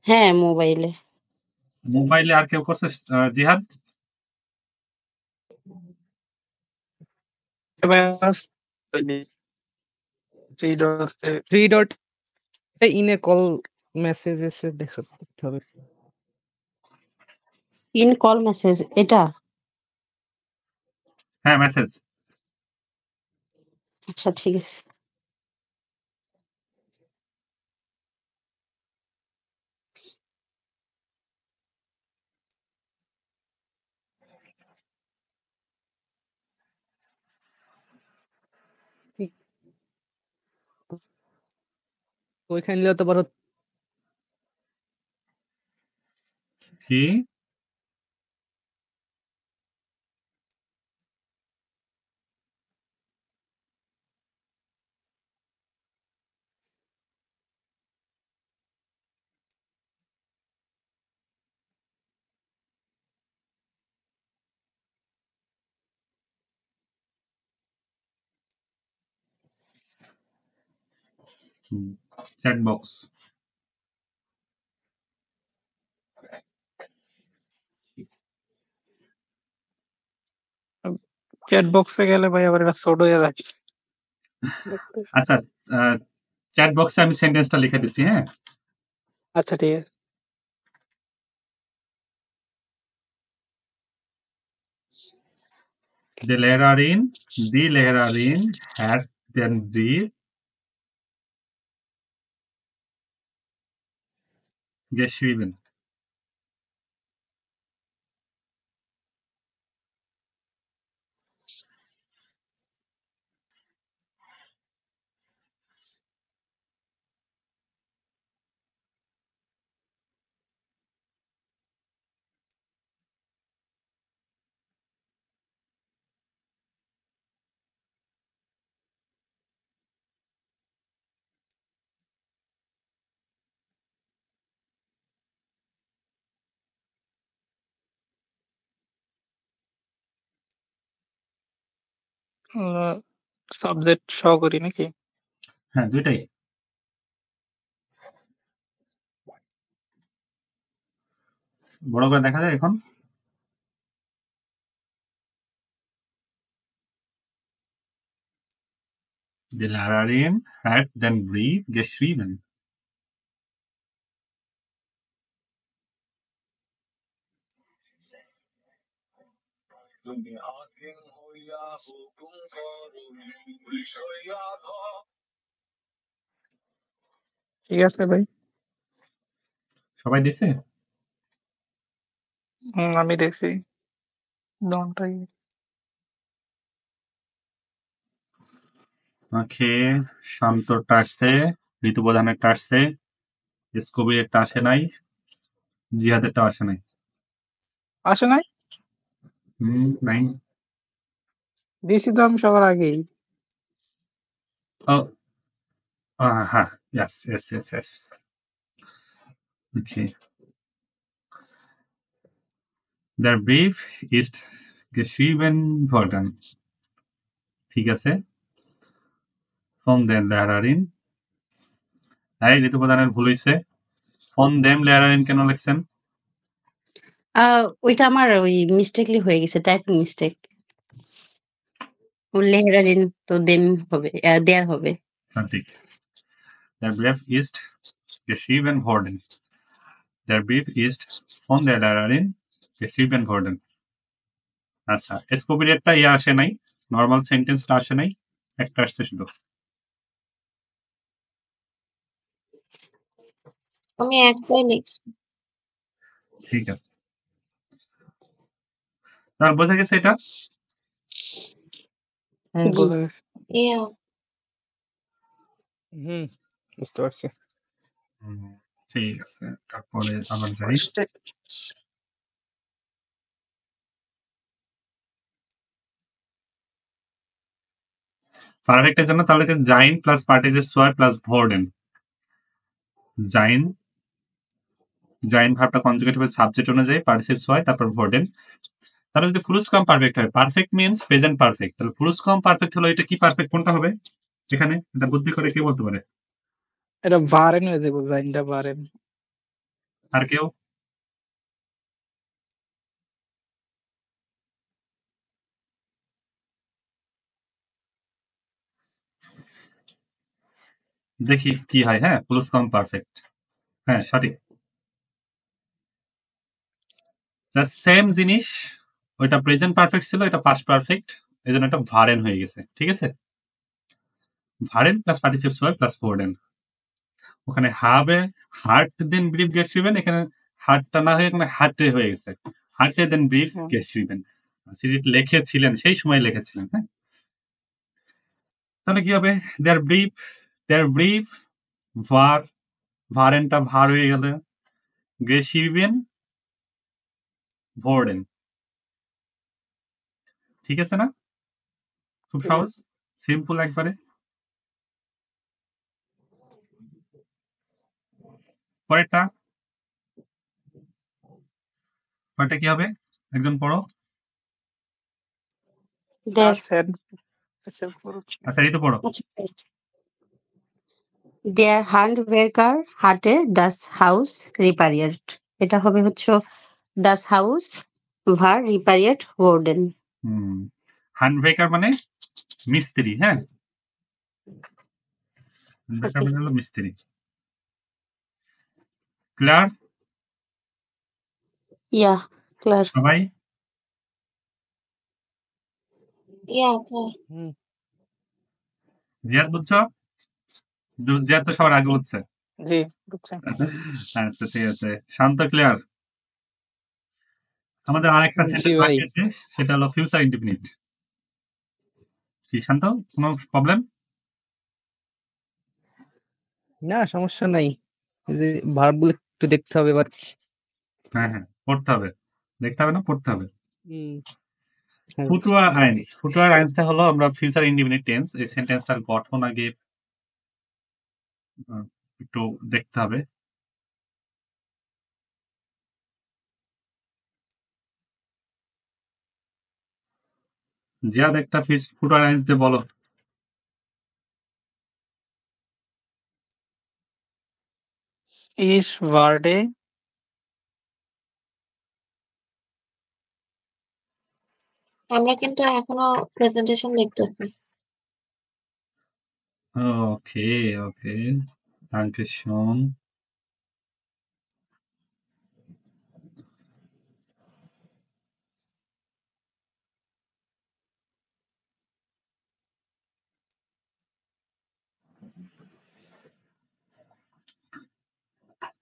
হ্যাঁ মোবাইলে মোবাইলে আর কেউ করছে জিহাদ এবার 3 ডট এই ইনে কল মেসেজ এসে দেখতে হবে। ইন কল মেসেজ এটা? হ্যাঁ, মেসেজ। আচ্ছা ঠিক আছে। ওইখানে নিলে তো পারো। কি? Chat box. চ্যাট বক্সে গেলে ভাই আবার এটা ছোট হয়ে যায়। আচ্ছা, চ্যাট বক্সে আমি সেন্টেন্সটা লিখে দিচ্ছি, হ্যাঁ? আচ্ছা ঠিক আছে। The Lehrarin had then breathed geschrieben. Subject সহ করি নাকি? হ্যাঁ, দুইটাই। বড় করে দেখা যায় এখন? The Lehrerin had then breathed geschrieben. ঠিক আছে ভাই। সবাই দিছে? আমি দেখছি। দমটাই। ওকে, শান্তরটা আসছে, ঋতুপ্রধানেরটা আসছে, স্কবিরেরটা আসে নাই, জিহাদেরটা আসে নাই। আসে নাই? নাই। দিছি তো আমি সবার আগেই। ও, হ্যাঁ, yes. Okay. Der Brief ist geschrieben worden. ঠিক আছে? Von den Lehrerin. এই ঋতুপ্রধানের ভুল হইছে। Von dem Lehrerin কেন লিখছেন? ওইটা আমার ওই মিস্টেকলি হয়ে গেছে, টাইপিং মিস্টেক। লেহরারিন তো দেম হবে, দেয়ার হবে। সঠিক। Der Brief ist geschrieben worden. Der Brief ist von der Lehrerin geschrieben worden. আচ্ছা, স্কোপিরেরটা আসে নাই, নর্মাল সেন্টেন্সটা আসে নাই, একটা আসছে শুধু। আমি একটাই লিখছি। ঠিক আছে, তার বোঝা গেছে এটা? জি। বোঝা গেছে। ইয়া বুঝতে পারছি। ঠিক আছে, তারপরে আবার যাই। পারফেক্টের জন্য তাহলে জাইন প্লাস পার্টিসিপ সোয়ার প্লাস ভোর্ডেন। জাইন ভার্বটা কনজুগেট হবে সাবজেক্ট অনুযায়ী, পার্টিসিপ সোয়ার তারপর ভোর্ডেন। তাহলে যদি ফুলস কম পারফেক্ট হয়, পারফেক্ট মিন্স প্রেজেন্ট পারফেক্ট, তাহলে ফুলস কম পারফেক্ট হলো এটা কি পারফেক্ট কোনটা হবে এখানে? এটা বুদ্ধি করে কে বলতে পারে? এটা বারেন হয়ে যাবে ভাই, এটা বারেন। আর কেউ? দেখি কি হয়। হ্যাঁ, প্লুসকমপারফেক্ট। হ্যাঁ, সঠিক। সেম জিনিস, ওইটা প্রেজেন্ট পারফেক্ট ছিল, এটা পাস্ট পারফেক্ট, এই জন্য এটা ভারেন হয়ে গেছে। ঠিক আছে, ভারেন প্লাস পার্টিসিপেটস হয় প্লাস ফোর্ডেন। ওখানে হাবে হার্ট দেন ব্রিফ গেট রিভেন, এখানে হার্টটা না হয়ে এখানে হার্টে হয়ে গেছে। হার্টে দেন ব্রিফ হুম। গেট রিভেন। সিরিট লিখেছিলেন, সেই সময় লিখেছিলেন। হ্যাঁ, তাহলে কি হবে? দেয়ার ব্রিফ ভার, ভারেনটা ভার হয়ে গেল গেশিবেন ভোর্ডেন। ঠিক আছে না? খুব ঠিক সহজ, সিম্পল একবারে। পরেরটা কি হবে? একজন পড়ো। Their আচ্ছা, ঋতু পড়ো। their handwerker hatte das Haus repariert. এটা হবে হচ্ছে das Haus war repariert worden. হ্যান্ডব্রেকার মানে মিস্ত্রি। হ্যাঁ, হ্যান্ডব্রেকার মানে হলো মিস্ত্রি। Clear Ja, klar. সবাই? ইয়া কর। জিয়াদ বুঝছো? জিয়াদ তো সবার আগে বুঝছে। জি, বুঝছেন। আচ্ছা, ঠিক আছে। শান্ত ক্লিয়ার? আমাদের আরেকটা জি সেন্টেন্স ভাই। বাকি আছে, সেটা হলো ফিউচার ইনডিফিনিট। কি শান্ত, কোনো প্রবলেম? না, সমস্যা নাই। এই যে ভার্বগুলো একটু দেখতে হবে এবার। হ্যাঁ হ্যাঁ, পড়তে হবে। দেখতে হবে না, পড়তে হবে। হ্যাঁ, ফুটওয়ার বুঝতে আইনস, পেরেছি। ফুটওয়ার আইনসটা হলো আমরা ফিউচার ইনডিফিনিট টেন্স। এই সেন্টেন্সটার গঠন আগে একটু দেখতে হবে। জিয়াদ একটা ফুটওয়ার আইনস দিয়ে বলো। Ich werde আমরা কিন্তু এখনো প্রেজেন্টেশন দেখতেছি। ওকে ওকে, danke schön.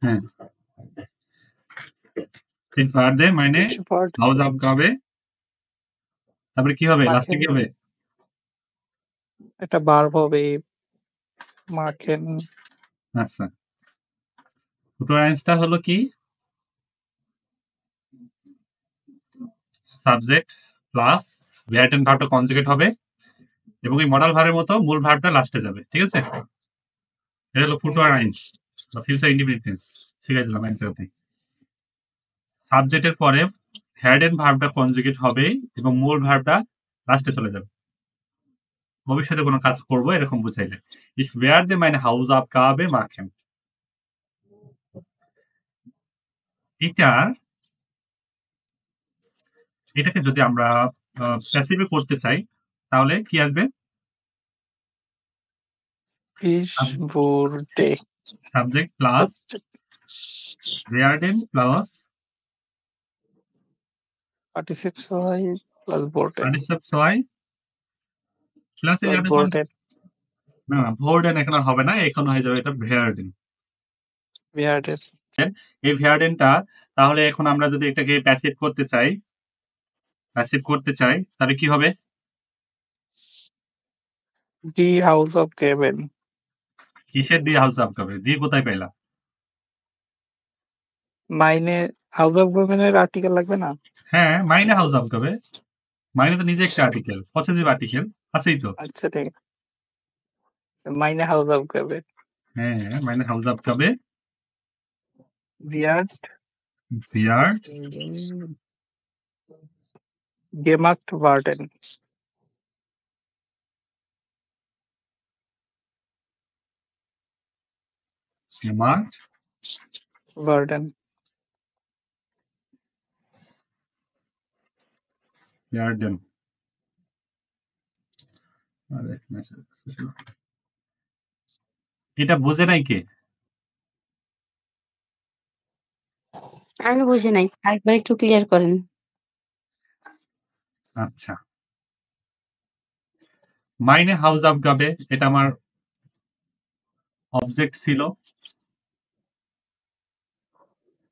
হ্যাঁ, ich werde meine ich werde Hausaufgabe, তারপরে কি হবে? লাস্টে machen, কি হবে? একটা verb হবে machen, আচ্ছা, ফুটওয়ার আইনসটা হলো কি? সাবজেক্ট প্লাস ভার্ব এন্ড ভার্বটা কনজুগেট হবে এবং এই মডাল ভার্বের মতো মূল ভার্বটা লাস্টে যাবে। ঠিক আছে, এটা হলো ফুটওয়ার আইনস বা ফিউচার ইনডিফিনিট টেন্স। শিখাই দিলাম এক জায়গাতে। সাবজেক্টের পরে হ্যাড এন্ড ভার্বটা কনজুগেট হবে এবং মূল ভার্বটা লাস্টে চলে যাবে। ভবিষ্যতে কোনো কাজ করবো এরকম বুঝাইলে ich werde meine Hausaufgabe machen। এটাকে যদি আমরা প্যাসিভে করতে চাই তাহলে কি আসবে? ich wurde, subject plus werden plus participle হয় plus wurde, পার্টিসিপেটস হয় প্লাস এই plus দেখুন, wurde, না ভোর্ডেন এখন আর হবে না, এখন হয়ে যাবে এটা ভেয়ারডেন। werden, এই ভেয়ারডেনটা তাহলে এখন আমরা যদি এটাকে প্যাসিভ করতে চাই তাহলে কি হবে? die Hausaufgaben, কিসের দিয়ে হাউস আপ করবে? দিয়ে কোথায় পেলা? meine Hausaufgaben এর আর্টিকেল লাগবে না? হ্যাঁ, মাইনে হাউস আপ করবে। মাইনে তো নিজে একটা আর্টিকেল, পসেসিভ আর্টিকেল আছেই তো। আচ্ছা, ঠিক আছে, meine Hausaufgaben, হ্যাঁ, মাইনে হাউস আপ করবে। wird wird gemacht werden, gemacht werden, werden। আরে মেসেজ ছিল। এটা বোঝে নাই কে? আমি বুঝি নাই। আরেকবার একটু ক্লিয়ার করেন। আচ্ছা। মাইনে হাউসআবগাবে এটা আমার অবজেক্ট ছিল।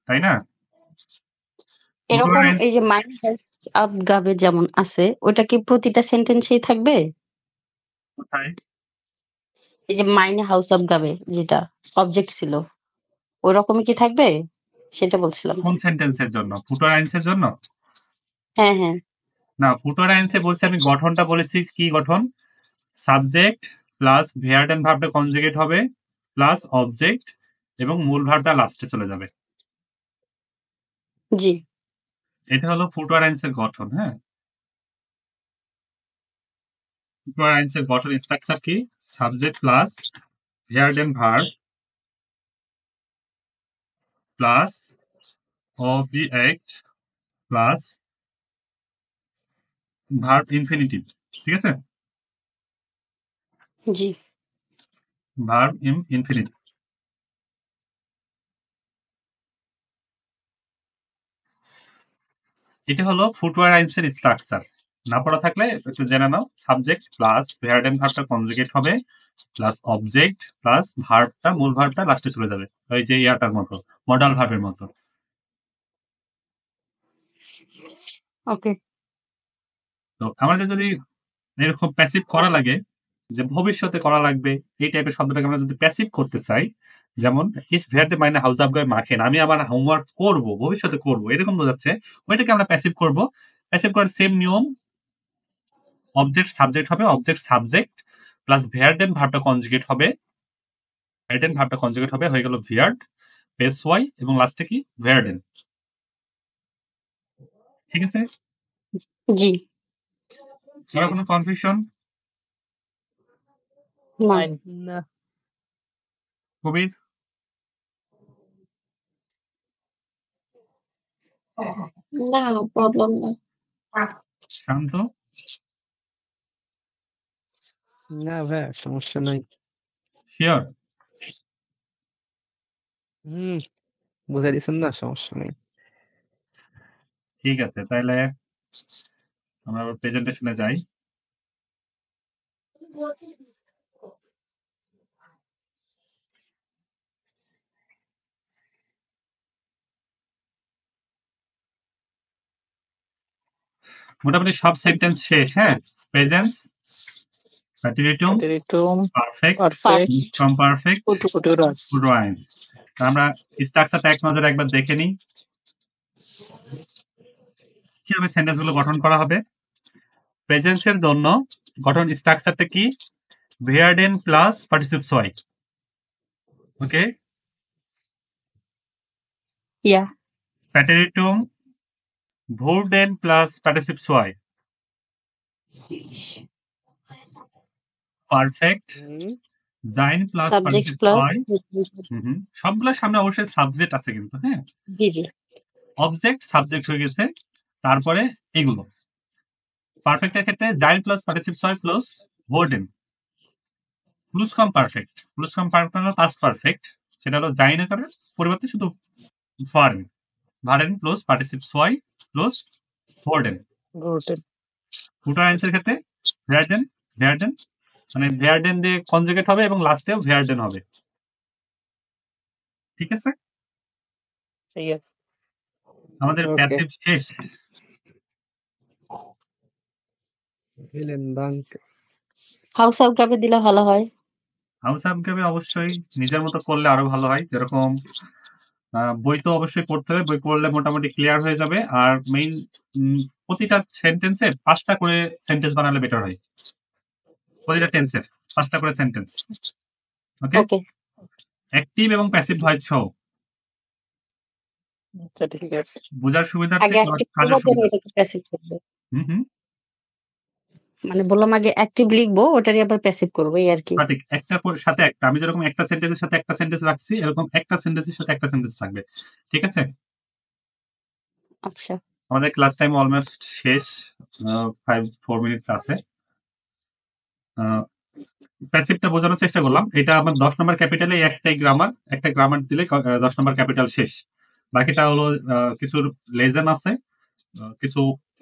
তাই না? এরকম ফুটোরাইন এই যে মাইন্ড আবগাবে যেমন আছে, ওটা কি প্রতিটা সেন্টেন্সেই থাকবে? কোথায়? এই যে মাইনে হাউস আবগাবে যেটা অবজেক্ট ছিল, ওরকমই কি থাকবে? সেটা বলছিলাম। কোন সেন্টেন্সের জন্য? ফুটোরাইন্সের জন্য? হ্যাঁ, হ্যাঁ। না, ফুটোরাইন্সে বলছি আমি গঠনটা বলেছি কি গঠন? সাবজেক্ট প্লাস ভার্ব এন্ড ভার্বটা কনজুগেট হবে প্লাস অবজেক্ট এবং মূল ভার্বটা লাস্টে চলে যাবে। জি। এটা হলো ফুটোরাইন্সের গঠন, হ্যাঁ? ফুটোরাইন্সের গঠন স্ট্রাকচার কি? Subject plus verb and verb plus object plus verb infinitive. ঠিক আছে? জি। Verb infinitive. এটা হলো ফুটোরাইন্সের স্ট্রাকচার। না পড়া থাকলে একটু জেনে নাও। সাবজেক্ট প্লাস ভার্ব এন্ড ভার্বটা কনজুগেট হবে প্লাস অবজেক্ট প্লাস ভার্বটা মূল ভার্বটা লাস্টে চলে যাবে। ওই যে ইয়াটার মতো, মডাল ভার্বের মতো। ওকে। তো আমাদের যদি এরকম প্যাসিভ করা লাগে, যে ভবিষ্যতে করা লাগবে, এই টাইপের শব্দটাকে আমরা যদি প্যাসিভ করতে চাই, যেমন ইস ভেরতে মাইনে হাউস আপ গায়ে মাখেন, আমি আবার হোমওয়ার্ক করব, ভবিষ্যতে করব, এরকম বোঝাচ্ছে, ওইটাকে আমরা প্যাসিভ করব। প্যাসিভ করার সেম নিয়ম, অবজেক্ট সাবজেক্ট হবে, object subject plus verb and ভার্বটা কনজুগেট হবে, ভার্ব এন্ড ভার্বটা কনজুগেট হবে, হয়ে গেল ভিয়ার্ড পেস ওয়াই এবং লাস্টে কি ভার্ডেন। ঠিক আছে? জি। আর কোনো কনফিউশন? না। ফাইন। না। কবির? না, প্রবলেম না। শান্ত? না ভাই, সমস্যা নাই। শিওর? হুম, বুঝাই দিছেন না, সমস্যা নেই। ঠিক আছে, তাহলে আমরা প্রেজেন্টেশনে যাই। মোটামুটি সব সেন্টেন্স শেষ, হ্যাঁ? প্রেজেন্স, প্যাটিরিটুম, Preteritum পারফেক্ট, perfect ফ্রম পারফেক্ট, futuras. ফুটোরাইন্স। আমরা স্ট্রাকচারটা এক নজরে একবার দেখে নিই কিভাবে সেন্টেন্স গুলো গঠন করা হবে। প্রেজেন্সের জন্য গঠন স্ট্রাকচারটা কি? ভার্ডেন প্লাস পার্টিসিপ সয়। ওকে? ইয়া। প্যাটিরিটুম ভোর্ডেন প্লাস পার্টিসিপ সয়। পারফেক্ট হুম, জাইন প্লাস সাবজেক্ট পার্টিসিপ প্লাস। সয়। সবগুলোর সামনে অবশ্যই সাবজেক্ট আছে কিন্তু, হ্যাঁ? জি, জি। অবজেক্ট সাবজেক্ট হয়ে গেছে, তারপরে এগুলো পারফেক্টের ক্ষেত্রে জাইন প্লাস পার্টিসিপ সয় প্লাস ভোর্ডেন। প্লুসকম পারফেক্ট, প্লুসকম পারফেক্ট হলো পাস্ট পারফেক্ট, সেটা হলো জাইন আকারের পরিবর্তে শুধু ফারেন, ভারেন প্লাস পার্টিসিপ সয় প্লাস ভোর্ডেন। Goated. ফুটোরাইন্সের ক্ষেত্রে ভ্যারডেন, ভ্যারডেন মানে ভ্যারডেন দিয়ে কনজুগেট হবে এবং লাস্টেও ভ্যারডেন হবে। ঠিক আছে? Yes. আমাদের ওকে। প্যাসিভ শেষ। এলেন বাঙ্ক। হাউস আবগাবে দিলে ভালো হয়। হাউস আপগ্রেডে অবশ্যই নিজের মতো করলে আরো ভালো হয়। যেরকম বই তো অবশ্যই পড়তে হবে, বই পড়লে মোটামুটি ক্লিয়ার হয়ে যাবে। আর মেইন প্রতিটা সেন্টেন্সে 5টা করে সেন্টেন্স বানালে বেটার হয়। প্রতিটা টেন্সের 5টা করে সেন্টেন্স। ওকে? ওকে। অ্যাক্টিভ এবং প্যাসিভ ভয়েস সহ আচ্ছা ঠিক আছে। বোঝার সুবিধার্থে আগে অ্যাক্টিভ কাজের করবো, দেন সুবিধা। এটাকে প্যাসিভ করবো। হুম। মানে বললাম আগে অ্যাক্টিভ লিখবো, ওটারই আবার প্যাসিভ করবো, এই আর কি। সঠিক। একটা সাথে একটা, আমি যেরকম একটা সেন্টেন্সের সাথে একটা সেন্টেন্স রাখছি, এরকম একটা সেন্টেন্সের সাথে একটা সেন্টেন্স থাকবে। ঠিক আছে? আচ্ছা। আমাদের ক্লাস টাইম অলমোস্ট শেষ, 4 মিনিটস আছে। প্যাসিভটা বোঝানোর চেষ্টা করলাম। এটা আমার 10 নাম্বার ক্যাপিটালে একটাই গ্রামার, একটা গ্রামার দিলে 10 নাম্বার ক্যাপিটাল শেষ। বাকিটা হলো কিছু লেজেন আছে, কিছু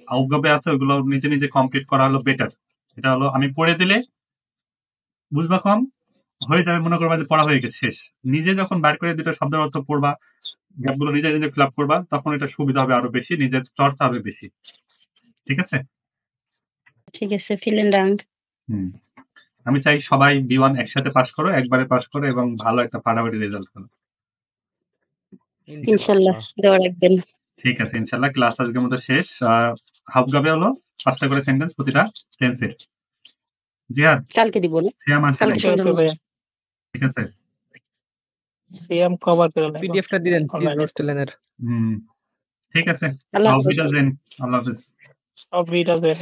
আউটগাবে আছে, ওইগুলো নিজে নিজে কমপ্লিট করা হলো বেটার। এটা হলো আমি পড়ে দিলে বুঝবা কম, হয়ে যাবে, মনে করবা যে পড়া হয়ে গেছে শেষ। নিজে যখন বার করে দুটো শব্দের অর্থ পড়বা, গ্যাপগুলো নিজে নিজে ফিল আপ করবা, তখন এটা সুবিধা হবে আরো বেশি, নিজের চর্চা হবে বেশি। ঠিক আছে? ঠিক আছে, vielen Dank. হুম। আমি চাই সবাই B1 একসাথে পাস করো, একবারে পাস করো এবং ভালো একটা ফাটাফাটি রেজাল্ট করো। ইনশাল্লাহ, দোয়া রাখবেন। ঠিক আছে, ইনশাল্লাহ। ক্লাস আজকের মতো শেষ। হাফগাবে হলো 5টা করে সেন্টেন্স প্রতিটা টেন্সের। জিহাদ, কালকে দিব না, সিয়াম আসছে কালকে নাকি? ওকে সন্ধ্যার ওকে মধ্যে। ভাইয়া, ঠিক আছে। সিএম কভার করে নেব পিডিএফটা দিলেন প্লিজ অনলাইনে। হোস্টেলের। হুম, ঠিক আছে। আল্লাহ আল্লাহ হাফেজ। হাফেজ। Auf Wiedersehen.